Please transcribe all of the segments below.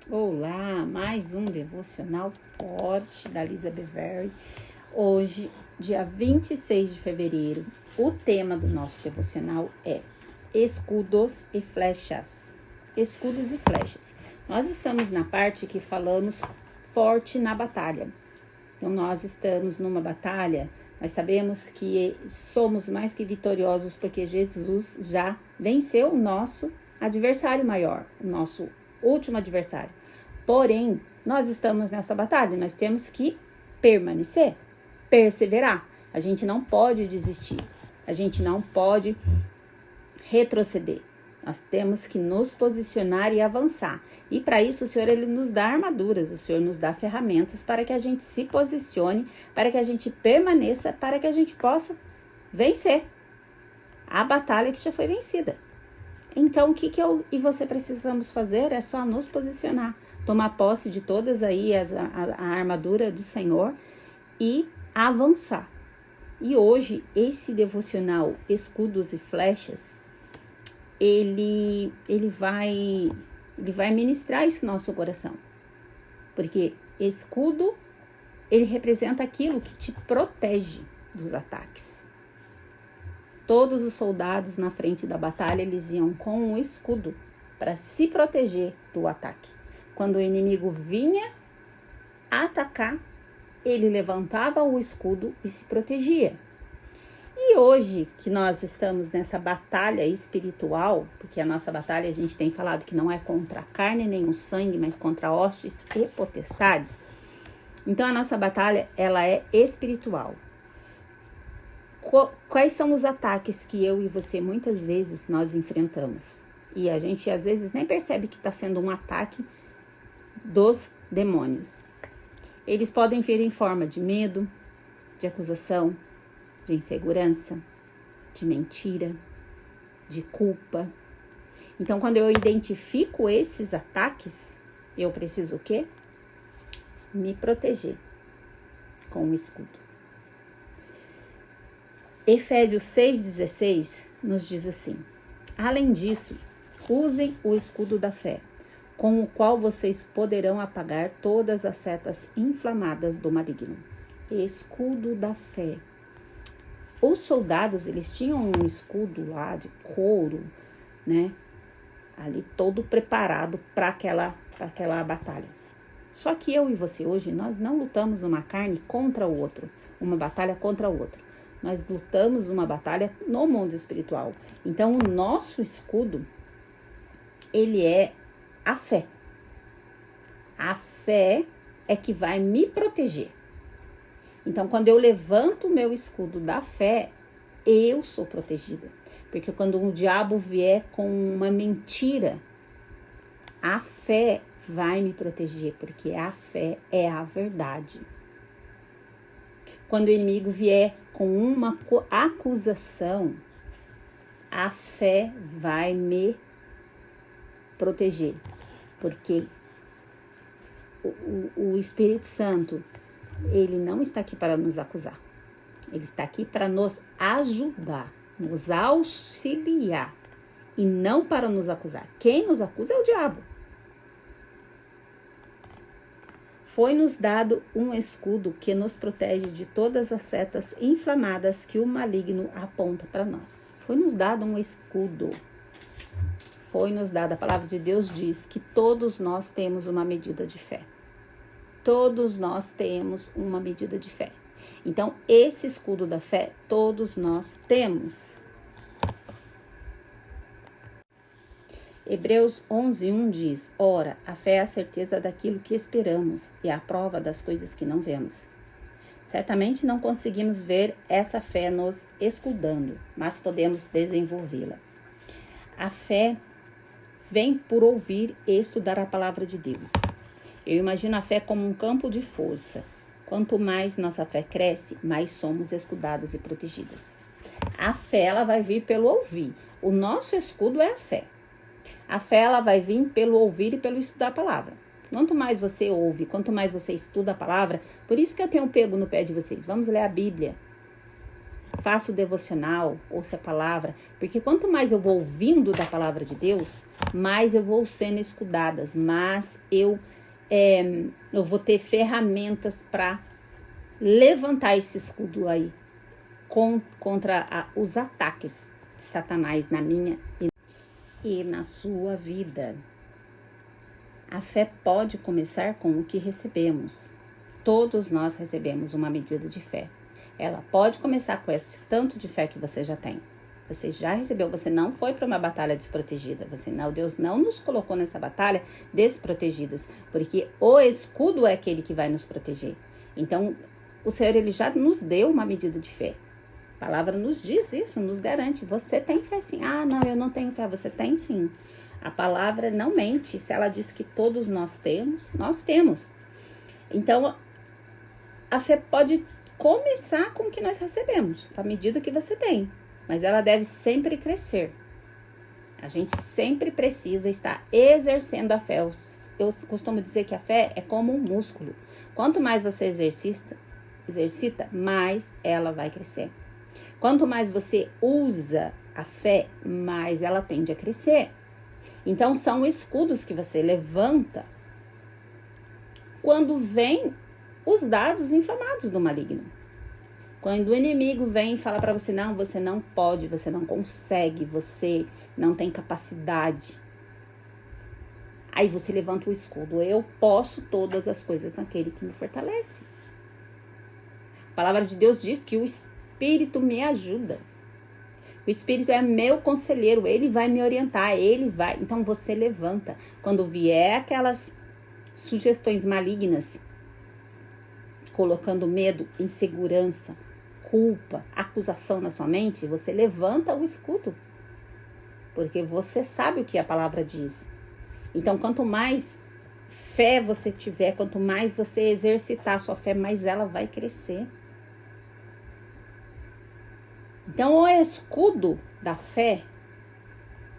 Olá, mais um devocional forte da Lisa Beverly. Hoje, dia 26 de fevereiro, o tema do nosso devocional é escudos e flechas. Escudos e flechas. Nós estamos na parte que falamos forte na batalha. Então, nós estamos numa batalha, nós sabemos que somos mais que vitoriosos porque Jesus já venceu o nosso adversário maior, o nosso último adversário. Porém, nós estamos nessa batalha, nós temos que permanecer, perseverar. A gente não pode desistir, a gente não pode retroceder. Nós temos que nos posicionar e avançar. E para isso o Senhor ele nos dá armaduras, o Senhor nos dá ferramentas para que a gente se posicione, para que a gente permaneça, para que a gente possa vencer a batalha que já foi vencida. Então, o que eu e você precisamos fazer é só nos posicionar, tomar posse de todas aí a armadura do Senhor e avançar. E hoje, esse devocional Escudos e Flechas, ele vai ministrar isso no nosso coração. Porque escudo, ele representa aquilo que te protege dos ataques. Todos os soldados na frente da batalha, eles iam com um escudo para se proteger do ataque. Quando o inimigo vinha atacar, ele levantava o escudo e se protegia. E hoje que nós estamos nessa batalha espiritual, porque a nossa batalha a gente tem falado que não é contra a carne nem o sangue, mas contra hostes e potestades. Então a nossa batalha, ela é espiritual. Quais são os ataques que eu e você muitas vezes nós enfrentamos? E a gente às vezes nem percebe que está sendo um ataque dos demônios. Eles podem vir em forma de medo, de acusação, de insegurança, de mentira, de culpa. Então, quando eu identifico esses ataques, eu preciso o quê? Me proteger com o escudo. Efésios 6,16 nos diz assim: além disso, usem o escudo da fé, com o qual vocês poderão apagar todas as setas inflamadas do maligno. Escudo da fé. Os soldados, eles tinham um escudo lá de couro, né? Ali todo preparado para aquela batalha. Só que eu e você hoje, nós não lutamos uma carne contra o outro, uma batalha contra o outro. Nós lutamos uma batalha no mundo espiritual. Então, o nosso escudo, ele é a fé. A fé é que vai me proteger. Então, quando eu levanto o meu escudo da fé, eu sou protegida. Porque quando o diabo vier com uma mentira, a fé vai me proteger, porque a fé é a verdade. Quando o inimigo vier com uma acusação, a fé vai me proteger, porque o Espírito Santo, ele não está aqui para nos acusar, ele está aqui para nos ajudar, nos auxiliar e não para nos acusar. Quem nos acusa é o diabo. Foi-nos dado um escudo que nos protege de todas as setas inflamadas que o maligno aponta para nós. Foi-nos dado um escudo. Foi-nos dado, a palavra de Deus diz que todos nós temos uma medida de fé. Todos nós temos uma medida de fé. Então, esse escudo da fé, todos nós temos. Hebreus 11:1 diz: ora, a fé é a certeza daquilo que esperamos e a prova das coisas que não vemos. Certamente não conseguimos ver essa fé nos escudando, mas podemos desenvolvê-la. A fé vem por ouvir e estudar a palavra de Deus. Eu imagino a fé como um campo de força. Quanto mais nossa fé cresce, mais somos escudadas e protegidas. A fé, ela vai vir pelo ouvir. O nosso escudo é a fé. A fé, ela vai vir pelo ouvir e pelo estudar a palavra. Quanto mais você ouve, quanto mais você estuda a palavra, por isso que eu tenho pego no pé de vocês. Vamos ler a Bíblia. faço devocional, ouço a palavra, porque quanto mais eu vou ouvindo da palavra de Deus, mais eu vou sendo escudadas, mas eu vou ter ferramentas para levantar esse escudo aí contra os ataques de Satanás na minha e na sua vida. A fé pode começar com o que recebemos. Todos nós recebemos uma medida de fé. Ela pode começar com esse tanto de fé que você já tem. Você já recebeu, você não foi para uma batalha desprotegida. Deus não nos colocou nessa batalha desprotegidas, porque o escudo é aquele que vai nos proteger. Então, o Senhor, ele já nos deu uma medida de fé. A palavra nos diz isso, nos garante. Você tem fé sim. Ah, não, eu não tenho fé. Você tem sim. A palavra não mente. Se ela diz que todos nós temos, nós temos. Então, a fé pode começar com o que nós recebemos, à medida que você tem. Mas ela deve sempre crescer. A gente sempre precisa estar exercendo a fé. Eu costumo dizer que a fé é como um músculo. Quanto mais você exercita, mais ela vai crescer. Quanto mais você usa a fé, mais ela tende a crescer. Então, são escudos que você levanta quando vem os dardos inflamados do maligno. Quando o inimigo vem e fala para você, não, você não pode, você não consegue, você não tem capacidade. Aí você levanta o escudo. Eu posso todas as coisas naquele que me fortalece. A palavra de Deus diz que o Espírito me ajuda. O Espírito é meu conselheiro, ele vai me orientar, ele vai. Então você levanta. Quando vier aquelas sugestões malignas, colocando medo, insegurança, culpa, acusação na sua mente, você levanta o escudo. Porque você sabe o que a palavra diz. Então, quanto mais fé você tiver, quanto mais você exercitar a sua fé, mais ela vai crescer. Então, o escudo da fé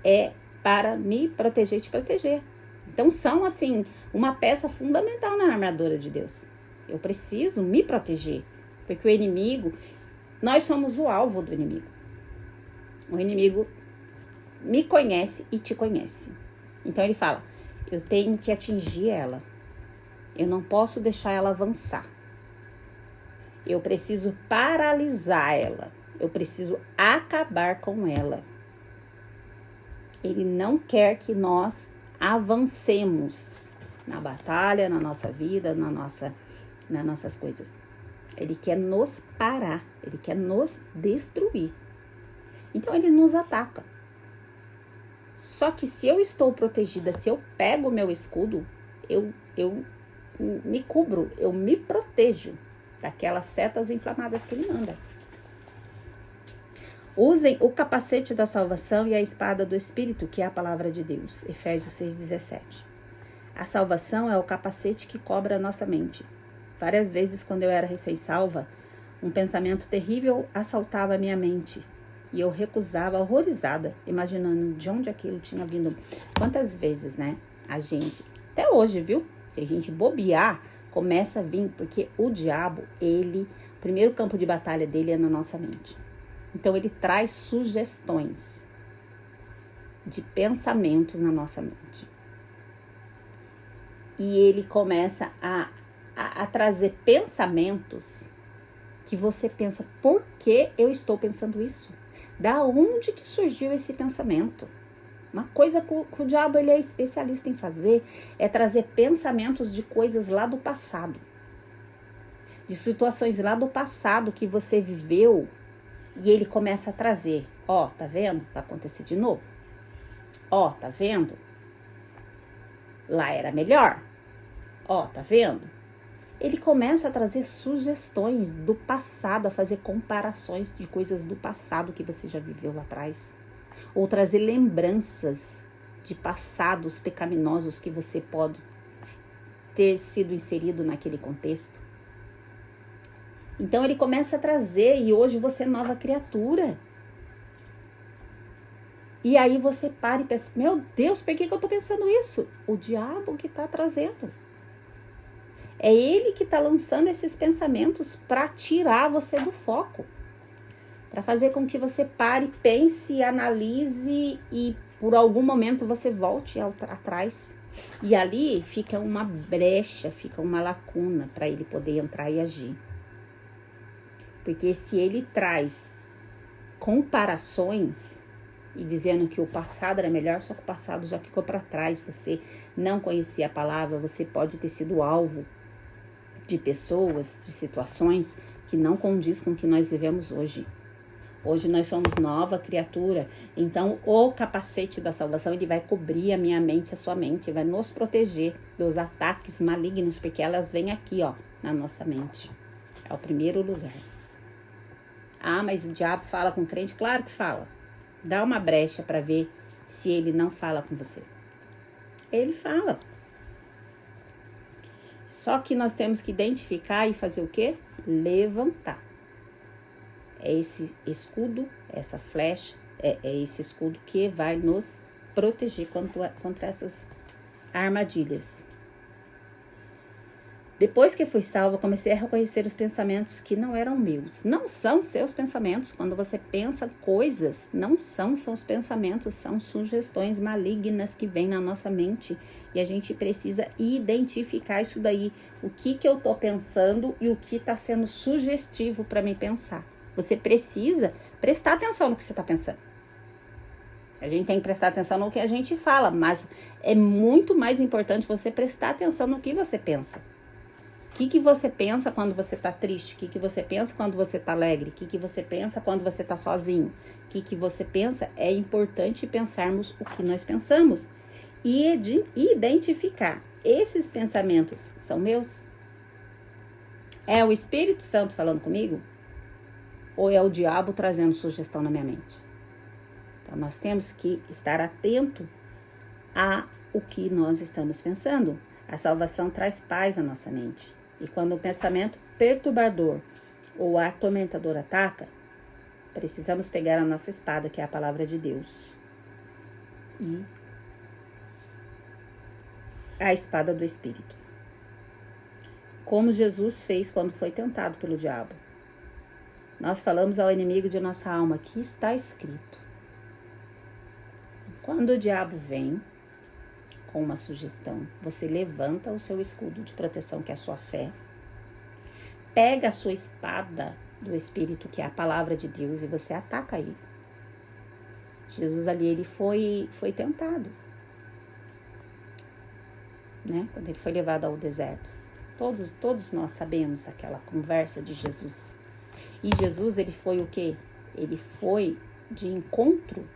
é para me proteger e te proteger. Então, são, assim, uma peça fundamental na armadura de Deus. Eu preciso me proteger, porque o inimigo, nós somos o alvo do inimigo. O inimigo me conhece e te conhece. Então, ele fala, eu tenho que atingir ela. Eu não posso deixar ela avançar. Eu preciso paralisar ela. Eu preciso acabar com ela. Ele não quer que nós avancemos na batalha, na nossa vida, nas nossas coisas. Ele quer nos parar, ele quer nos destruir. Então ele nos ataca. Só que se eu estou protegida, se eu pego o meu escudo, eu me cubro, eu me protejo daquelas setas inflamadas que ele manda. Usem o capacete da salvação e a espada do Espírito, que é a palavra de Deus. Efésios 6,17. A salvação é o capacete que cobre a nossa mente. Várias vezes, quando eu era recém-salva, um pensamento terrível assaltava a minha mente. E eu recusava, horrorizada, imaginando de onde aquilo tinha vindo. Quantas vezes, né? A gente, até hoje, viu? Se a gente bobear, começa a vir, porque o diabo, o primeiro campo de batalha dele é na nossa mente. Então, ele traz sugestões de pensamentos na nossa mente. E ele começa a trazer pensamentos que você pensa, por que eu estou pensando isso? Da onde que surgiu esse pensamento? Uma coisa que o diabo ele é especialista em fazer é trazer pensamentos de coisas lá do passado. De situações lá do passado que você viveu. E ele começa a trazer, ó, tá vendo? Vai acontecer de novo. Ó, tá vendo? Lá era melhor. Ó, tá vendo? Ele começa a trazer sugestões do passado, a fazer comparações de coisas do passado que você já viveu lá atrás. Ou trazer lembranças de passados pecaminosos que você pode ter sido inserido naquele contexto. Então ele começa a trazer e hoje você é nova criatura. E aí você para e pensa, meu Deus, por que eu tô pensando isso? O diabo que tá trazendo. É ele que tá lançando esses pensamentos para tirar você do foco. para fazer com que você pare, pense, analise e por algum momento você volte atrás. E ali fica uma brecha, fica uma lacuna para ele poder entrar e agir. Porque se ele traz comparações e dizendo que o passado era melhor, só que o passado já ficou para trás, você não conhecia a palavra, você pode ter sido alvo de pessoas, de situações que não condiz com o que nós vivemos hoje. Hoje nós somos nova criatura, então o capacete da salvação, ele vai cobrir a minha mente, a sua mente, vai nos proteger dos ataques malignos, porque elas vêm aqui, ó, na nossa mente. É o primeiro lugar. Ah, mas o diabo fala com o crente? Claro que fala. Dá uma brecha para ver se ele não fala com você. Ele fala. Só que nós temos que identificar e fazer o quê? Levantar. É esse escudo, essa flecha, é esse escudo que vai nos proteger contra essas armadilhas. Depois que fui salva, comecei a reconhecer os pensamentos que não eram meus. Não são seus pensamentos. Quando você pensa coisas, não são seus pensamentos, são sugestões malignas que vêm na nossa mente. E a gente precisa identificar isso daí. O que eu estou pensando e o que está sendo sugestivo para mim pensar. Você precisa prestar atenção no que você está pensando. A gente tem que prestar atenção no que a gente fala, mas é muito mais importante você prestar atenção no que você pensa. O que você pensa quando você está triste? O que você pensa quando você está alegre? O que você pensa quando você está sozinho? O que você pensa? É importante pensarmos o que nós pensamos. E identificar, esses pensamentos são meus? É o Espírito Santo falando comigo? Ou é o diabo trazendo sugestão na minha mente? Então, nós temos que estar atento a o que nós estamos pensando. A salvação traz paz à nossa mente. E quando um pensamento perturbador ou atormentador ataca, precisamos pegar a nossa espada, que é a palavra de Deus. E a espada do Espírito. Como Jesus fez quando foi tentado pelo diabo. Nós falamos ao inimigo de nossa alma, que está escrito. Quando o diabo vem com uma sugestão, você levanta o seu escudo de proteção, que é a sua fé, pega a sua espada do Espírito, que é a palavra de Deus, e você ataca ele. Jesus ali, ele foi tentado, né? Quando ele foi levado ao deserto. Todos nós sabemos aquela conversa de Jesus. E Jesus, ele foi o quê? Ele foi de encontro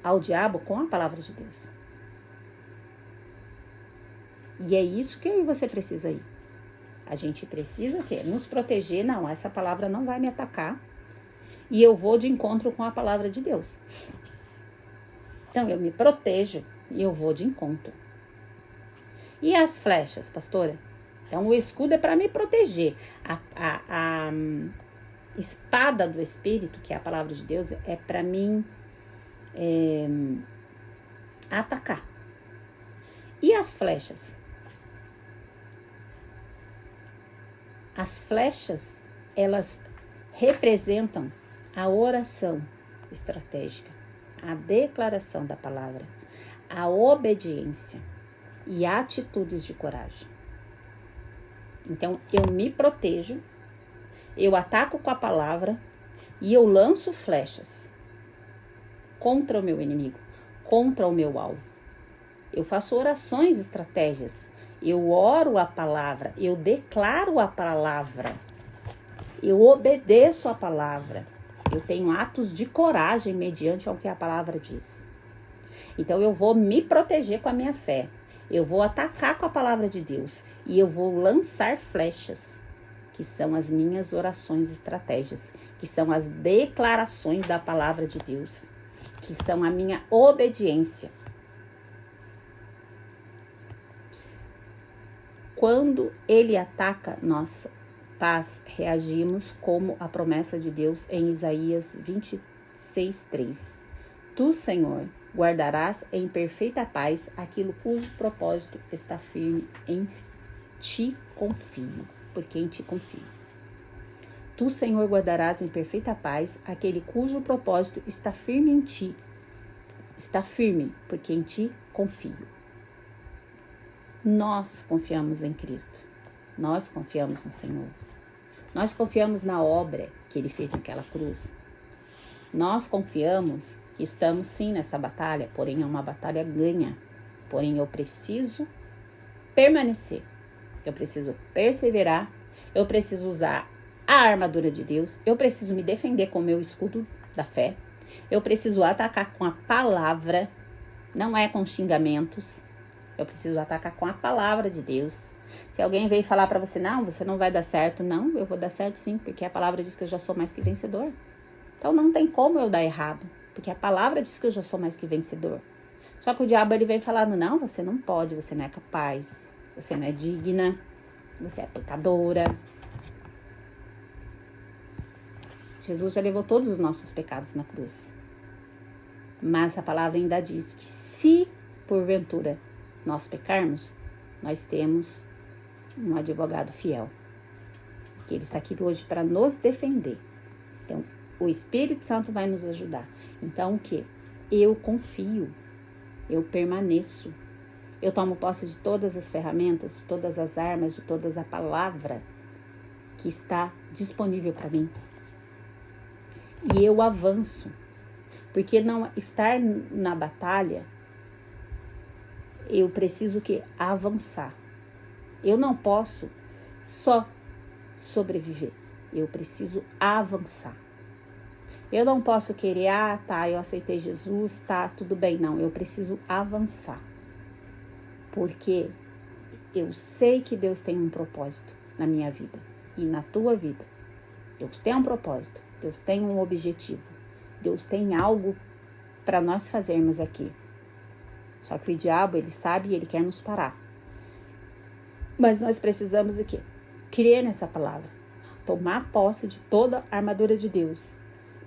ao diabo com a palavra de Deus. E é isso que eu e você precisa ir. A gente precisa o quê? Nos proteger. Não, essa palavra não vai me atacar. E eu vou de encontro com a palavra de Deus. Então, eu me protejo e eu vou de encontro. E as flechas, pastora? Então, o escudo é para me proteger. A espada do Espírito, que é a palavra de Deus, é para mim atacar. E as flechas? As flechas, elas representam a oração estratégica, a declaração da palavra, a obediência e atitudes de coragem. Então, eu me protejo, eu ataco com a palavra e eu lanço flechas contra o meu inimigo, contra o meu alvo. Eu faço orações, estratégias. Eu oro a palavra, eu declaro a palavra, eu obedeço a palavra. Eu tenho atos de coragem mediante ao que a palavra diz. Então, eu vou me proteger com a minha fé. Eu vou atacar com a palavra de Deus. E eu vou lançar flechas, que são as minhas orações estratégias, que são as declarações da palavra de Deus, que são a minha obediência. Quando ele ataca nossa paz, reagimos como a promessa de Deus em Isaías 26:3. Tu, Senhor, guardarás em perfeita paz aquilo cujo propósito está firme. Em ti confio, porque em ti confio. Tu, Senhor, guardarás em perfeita paz aquele cujo propósito está firme em ti. Está firme, porque em ti confio. Nós confiamos em Cristo. Nós confiamos no Senhor. Nós confiamos na obra que Ele fez naquela cruz. Nós confiamos que estamos sim nessa batalha, porém é uma batalha ganha. Porém eu preciso permanecer. Eu preciso perseverar. Eu preciso usar a armadura de Deus. Eu preciso me defender com o meu escudo da fé. Eu preciso atacar com a palavra. Não é com xingamentos. Eu preciso atacar com a palavra de Deus. Se alguém veio falar para você, não, você não vai dar certo. Não, eu vou dar certo sim, porque a palavra diz que eu já sou mais que vencedor. Então não tem como eu dar errado, porque a palavra diz que eu já sou mais que vencedor. Só que o diabo ele vem falando, não, você não pode, você não é capaz, você não é digna, você é pecadora. Jesus já levou todos os nossos pecados na cruz. Mas a palavra ainda diz que se porventura nós pecarmos, nós temos um advogado fiel. Que ele está aqui hoje para nos defender. Então, o Espírito Santo vai nos ajudar. Então, o que? Eu confio. Eu permaneço. Eu tomo posse de todas as ferramentas, de todas as armas, de toda a palavra que está disponível para mim. E eu avanço. Porque não estar na batalha, eu preciso que avançar. Eu não posso só sobreviver. Eu preciso avançar. Eu não posso querer, eu aceitei Jesus, tudo bem. Não, eu preciso avançar. Porque eu sei que Deus tem um propósito na minha vida e na tua vida. Deus tem um propósito, Deus tem um objetivo. Deus tem algo para nós fazermos aqui. Só que o diabo, ele sabe e ele quer nos parar. Mas nós precisamos o quê? Crer nessa palavra. Tomar posse de toda a armadura de Deus.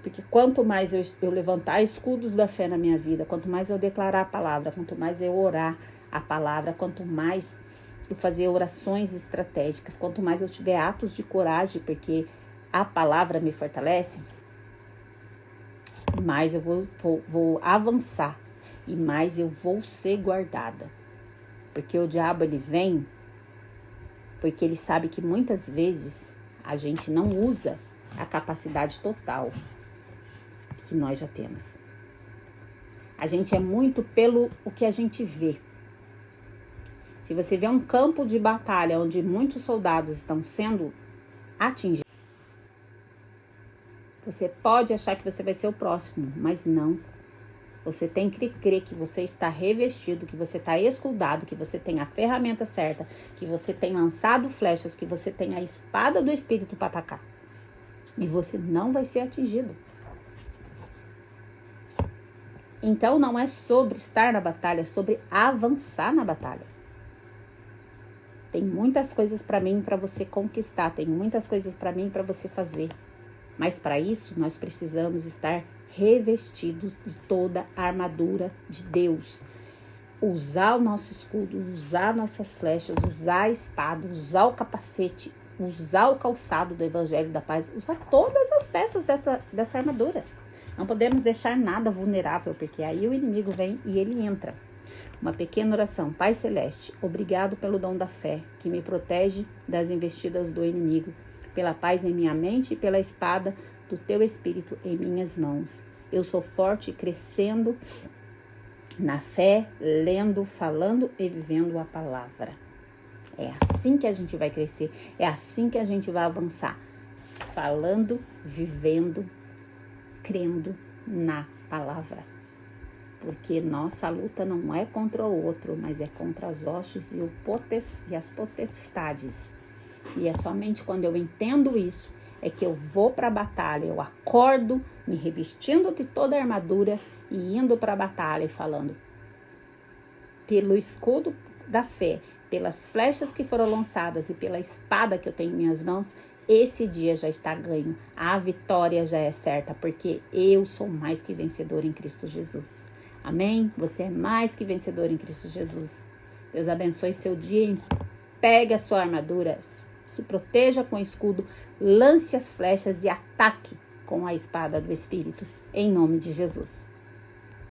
Porque quanto mais eu levantar escudos da fé na minha vida, quanto mais eu declarar a palavra, quanto mais eu orar a palavra, quanto mais eu fazer orações estratégicas, quanto mais eu tiver atos de coragem, porque a palavra me fortalece, mais eu vou avançar e mais eu vou ser guardada. Porque o diabo, ele vem porque ele sabe que muitas vezes a gente não usa a capacidade total que nós já temos. A gente é muito pelo o que a gente vê. Se você vê um campo de batalha onde muitos soldados estão sendo atingidos, você pode achar que você vai ser o próximo, mas não. Você tem que crer que você está revestido, que você está escudado, que você tem a ferramenta certa, que você tem lançado flechas, que você tem a espada do Espírito para atacar. E você não vai ser atingido. Então não é sobre estar na batalha, é sobre avançar na batalha. Tem muitas coisas para mim para você conquistar, tem muitas coisas para mim para você fazer. Mas para isso nós precisamos estar revestidos de toda a armadura de Deus. Usar o nosso escudo, usar nossas flechas, usar a espada, usar o capacete, usar o calçado do Evangelho da Paz, usar todas as peças dessa armadura. Não podemos deixar nada vulnerável, porque aí o inimigo vem e ele entra. Uma pequena oração. Pai Celeste, obrigado pelo dom da fé, que me protege das investidas do inimigo, pela paz em minha mente e pela espada do teu Espírito em minhas mãos. Eu sou forte, crescendo na fé, lendo, falando e vivendo a palavra. É assim que a gente vai crescer, é assim que a gente vai avançar. Falando, vivendo, crendo na palavra. Porque nossa luta não é contra o outro, mas é contra as hostes e as potestades. E é somente quando eu entendo isso, é que eu vou para a batalha, eu acordo me revestindo de toda a armadura e indo para a batalha e falando, pelo escudo da fé, pelas flechas que foram lançadas e pela espada que eu tenho em minhas mãos, esse dia já está ganho, a vitória já é certa, porque eu sou mais que vencedor em Cristo Jesus. Amém? Você é mais que vencedor em Cristo Jesus. Deus abençoe seu dia. Pegue a sua armadura, se proteja com o escudo, lance as flechas e ataque com a espada do Espírito, em nome de Jesus.